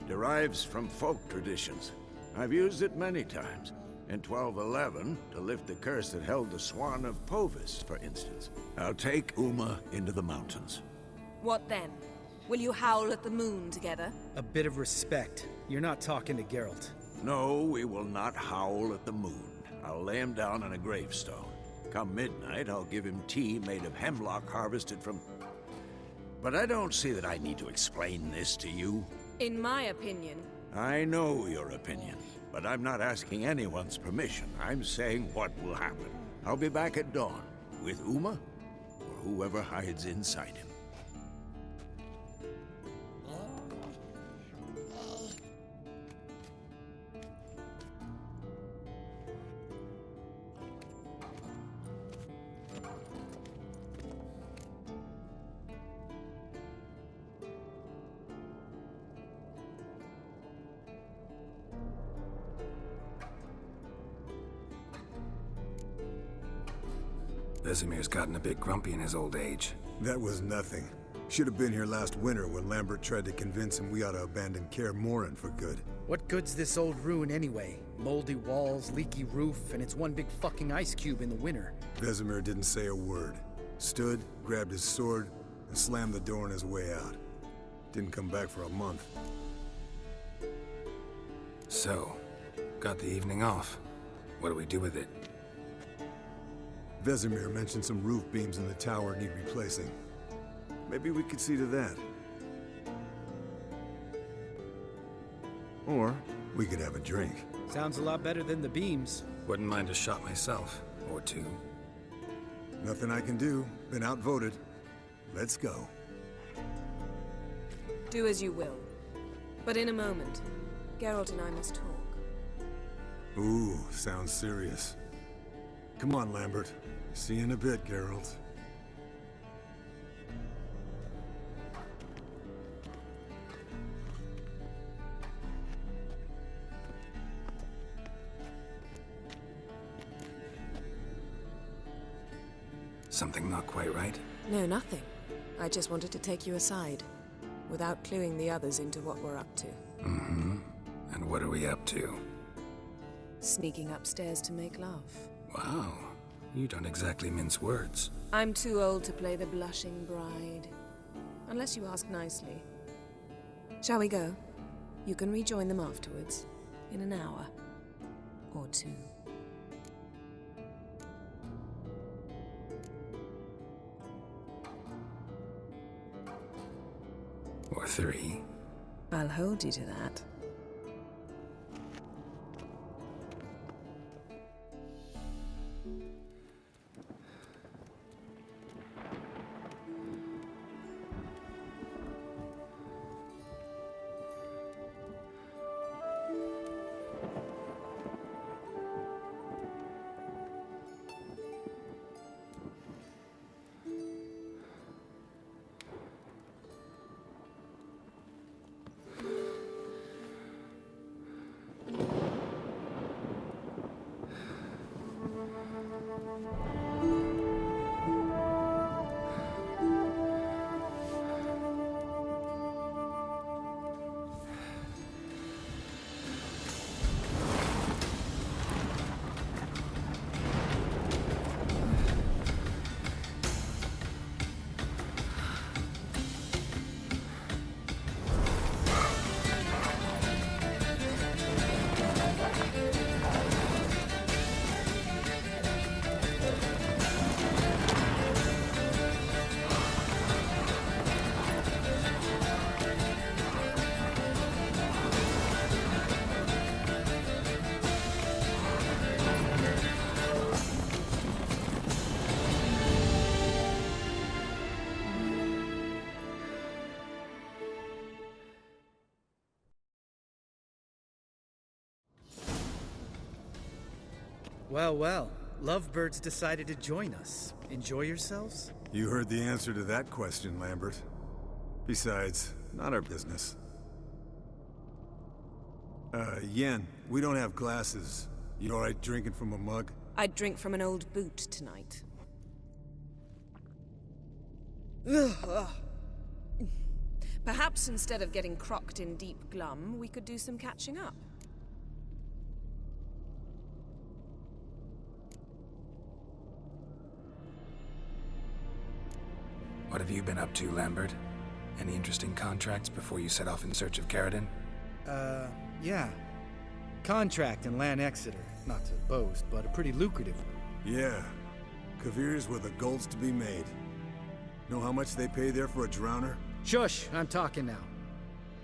derives from folk traditions. I've used it many times. In 1211, to lift the curse that held the Swan of Povis, for instance. I'll take Uma into the mountains. What then? Will you howl at the moon together? A bit of respect. You're not talking to Geralt. No, we will not howl at the moon. I'll lay him down on a gravestone. Come midnight, I'll give him tea made of hemlock harvested from... But I don't see that I need to explain this to you. In my opinion... I know your opinion, but I'm not asking anyone's permission. I'm saying what will happen. I'll be back at dawn, with Uma, or whoever hides inside him. Vesemir's gotten a bit grumpy in his old age. That was nothing. Should have been here last winter when Lambert tried to convince him we ought to abandon Kaer Morhen for good. What good's this old ruin anyway? Moldy walls, leaky roof, and it's one big fucking ice cube in the winter. Vesemir didn't say a word. Stood, grabbed his sword, and slammed the door on his way out. Didn't come back for a month. So, got the evening off. What do we do with it? Vesemir mentioned some roof beams in the tower need replacing. Maybe we could see to that. Or we could have a drink. Sounds a lot better than the beams. Wouldn't mind a shot myself, or two. Nothing I can do. Been outvoted. Let's go. Do as you will. But in a moment, Geralt and I must talk. Ooh, sounds serious. Come on, Lambert. See you in a bit, Geralt. Something not quite right? No, nothing. I just wanted to take you aside, without cluing the others into what we're up to. Mm-hmm. And what are we up to? Sneaking upstairs to make love. Wow. You don't exactly mince words. I'm too old to play the blushing bride. Unless you ask nicely. Shall we go? You can rejoin them afterwards. In an hour. Or two. Or three. I'll hold you to that. Well, well. Lovebirds decided to join us. Enjoy yourselves? You heard the answer to that question, Lambert. Besides, not our business. Yen, we don't have glasses. You alright drinking from a mug? I'd drink from an old boot tonight. Perhaps instead of getting crocked in deep glum, we could do some catching up. What have you been up to, Lambert? Any interesting contracts before you set off in search of Caridin? Yeah. Contract in Lan Exeter. Not to boast, but a pretty lucrative one. Yeah. Kavir's where the gold's to be made. Know how much they pay there for a drowner? Shush, I'm talking now.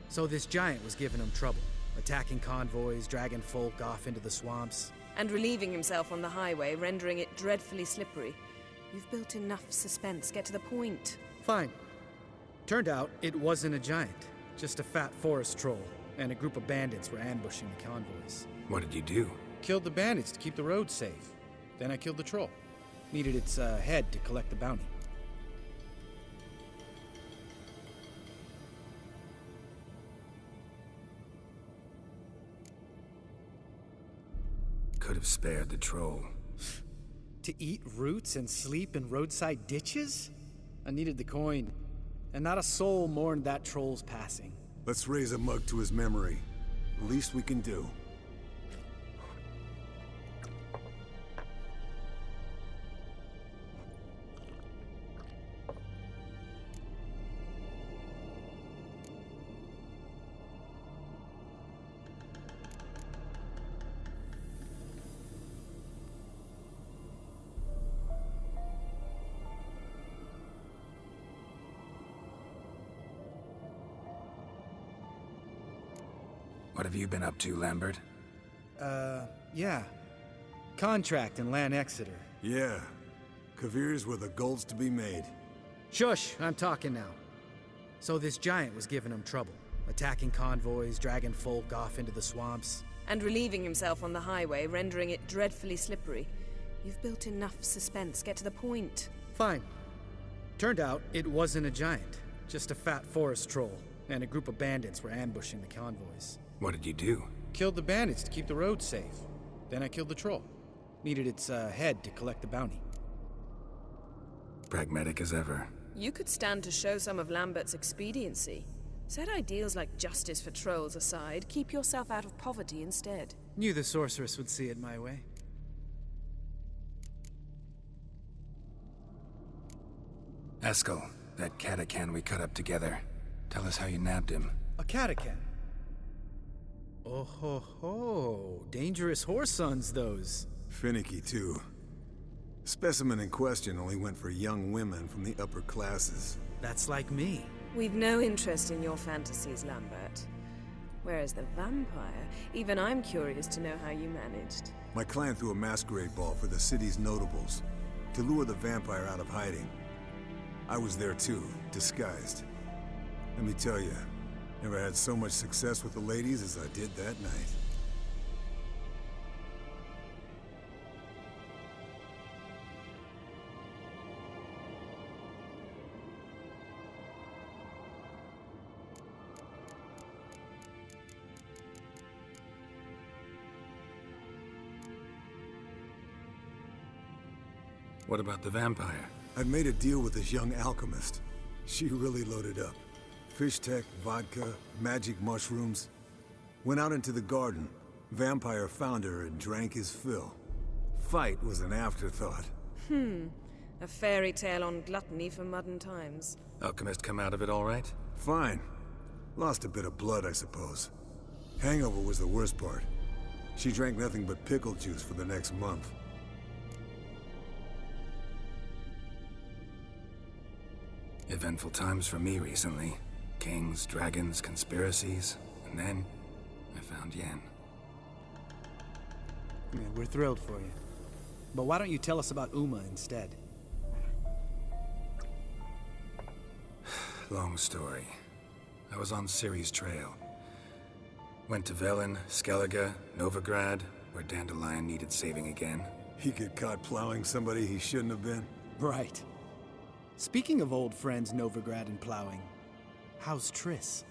So this giant was giving them trouble. Attacking convoys, dragging folk off into the swamps. And relieving himself on the highway, rendering it dreadfully slippery. You've built enough suspense. Get to the point. Fine. Turned out it wasn't a giant. Just a fat forest troll. And a group of bandits were ambushing the convoys. What did you do? Killed the bandits to keep the road safe. Then I killed the troll. Needed its head to collect the bounty. Could have spared the troll. To eat roots and sleep in roadside ditches? I needed the coin. And not a soul mourned that troll's passing. Let's raise a mug to his memory. The least we can do. What have you been up to, Lambert? Yeah. Contract in Lan Exeter. Yeah. Kavir's where the gold's to be made. Shush, I'm talking now. So this giant was giving them trouble. Attacking convoys, dragging folk off into the swamps. And relieving himself on the highway, rendering it dreadfully slippery. You've built enough suspense. Get to the point. Fine. Turned out it wasn't a giant. Just a fat forest troll. And a group of bandits were ambushing the convoys. What did you do? Killed the bandits to keep the road safe. Then I killed the troll. Needed its head to collect the bounty. Pragmatic as ever. You could stand to show some of Lambert's expediency. Set ideals like justice for trolls aside, keep yourself out of poverty instead. Knew the sorceress would see it my way. Eskel, that Catacan we cut up together. Tell us how you nabbed him. A Catacan? Oh ho ho. Dangerous horse sons, those. Finicky, too. Specimen in question only went for young women from the upper classes. That's like me. We've no interest in your fantasies, Lambert. Whereas the vampire, even I'm curious to know how you managed. My clan threw a masquerade ball for the city's notables, to lure the vampire out of hiding. I was there too, disguised. Let me tell you, never had so much success with the ladies as I did that night. What about the vampire? I'd made a deal with this young alchemist. She really loaded up. Fish tech, vodka, magic mushrooms. Went out into the garden. Vampire found her and drank his fill. Fight was an afterthought. A fairy tale on gluttony for modern times. Alchemist come out of it all right? Fine. Lost a bit of blood, I suppose. Hangover was the worst part. She drank nothing but pickle juice for the next month. Eventful times for me recently. Kings, dragons, conspiracies, and then I found Yen. Yeah, we're thrilled for you. But why don't you tell us about Uma instead? Long story. I was on Ciri's trail. Went to Velen, Skellige, Novigrad, where Dandelion needed saving again. He get caught plowing somebody he shouldn't have been. Right. Speaking of old friends Novigrad and plowing, how's Triss?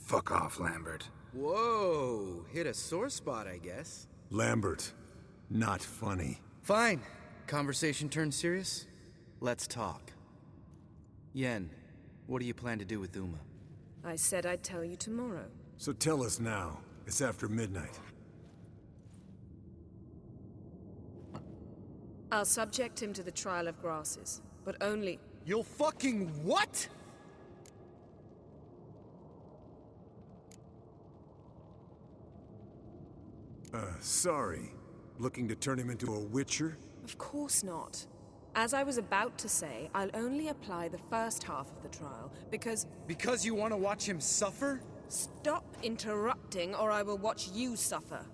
Fuck off, Lambert. Whoa, hit a sore spot, I guess. Lambert, not funny. Fine. Conversation turned serious? Let's talk. Yen, what do you plan to do with Uma? I said I'd tell you tomorrow. So tell us now. It's after midnight. I'll subject him to the trial of grasses, but only... You'll fucking what? Sorry. Looking to turn him into a witcher? Of course not. As I was about to say, I'll only apply the first half of the trial, because... Because you want to watch him suffer? Stop interrupting, or I will watch you suffer.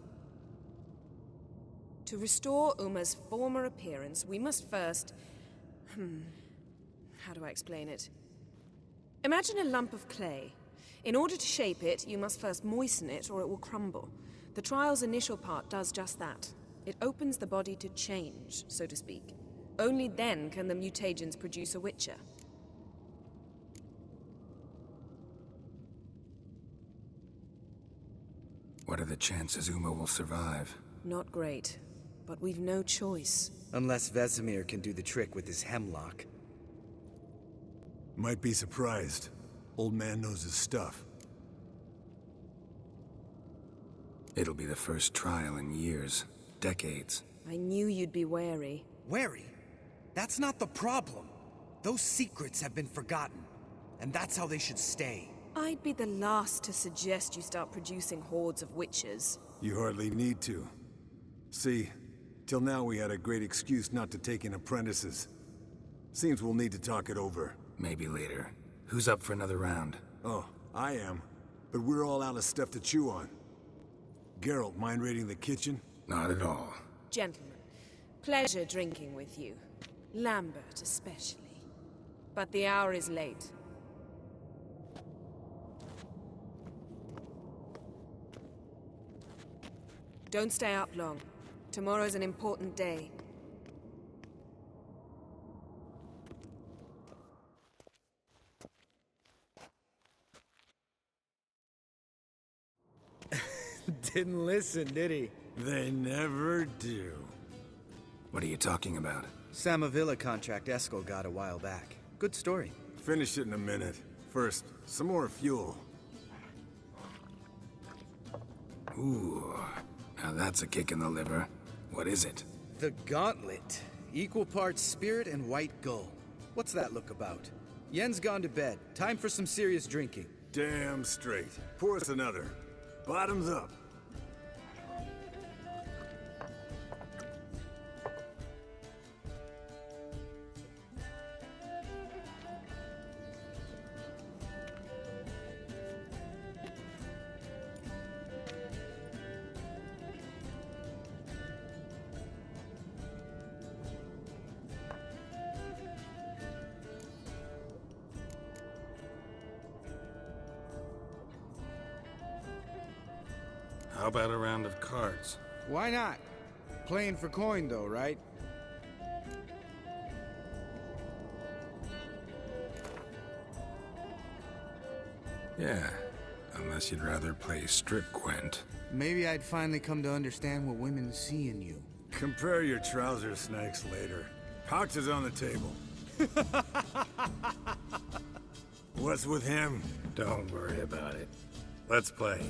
To restore Uma's former appearance, we must first... How do I explain it? Imagine a lump of clay. In order to shape it, you must first moisten it, or it will crumble. The trial's initial part does just that. It opens the body to change, so to speak. Only then can the mutagens produce a witcher. What are the chances Uma will survive? Not great, but we've no choice. Unless Vesemir can do the trick with his hemlock. Might be surprised. Old man knows his stuff. It'll be the first trial in years. Decades. I knew you'd be wary. Wary? That's not the problem. Those secrets have been forgotten. And that's how they should stay. I'd be the last to suggest you start producing hordes of witches. You hardly need to. See, till now we had a great excuse not to take in apprentices. Seems we'll need to talk it over. Maybe later. Who's up for another round? Oh, I am. But we're all out of stuff to chew on. Geralt, mind raiding the kitchen? Not at all. Gentlemen, pleasure drinking with you. Lambert especially. But the hour is late. Don't stay up long. Tomorrow's an important day. Didn't listen, did he? They never do. What are you talking about? Samavilla contract Eskel got a while back. Good story. Finish it in a minute. First, some more fuel. Ooh, now that's a kick in the liver. What is it? The Gauntlet. Equal parts spirit and white gull. What's that look about? Yen's gone to bed. Time for some serious drinking. Damn straight. Pour us another. Bottoms up. How about a round of cards? Why not? Playing for coin though, right? Yeah, unless you'd rather play strip Gwent. Maybe I'd finally come to understand what women see in you. Compare your trouser snacks later. Pouch is on the table. What's with him? Don't worry about it. Let's play.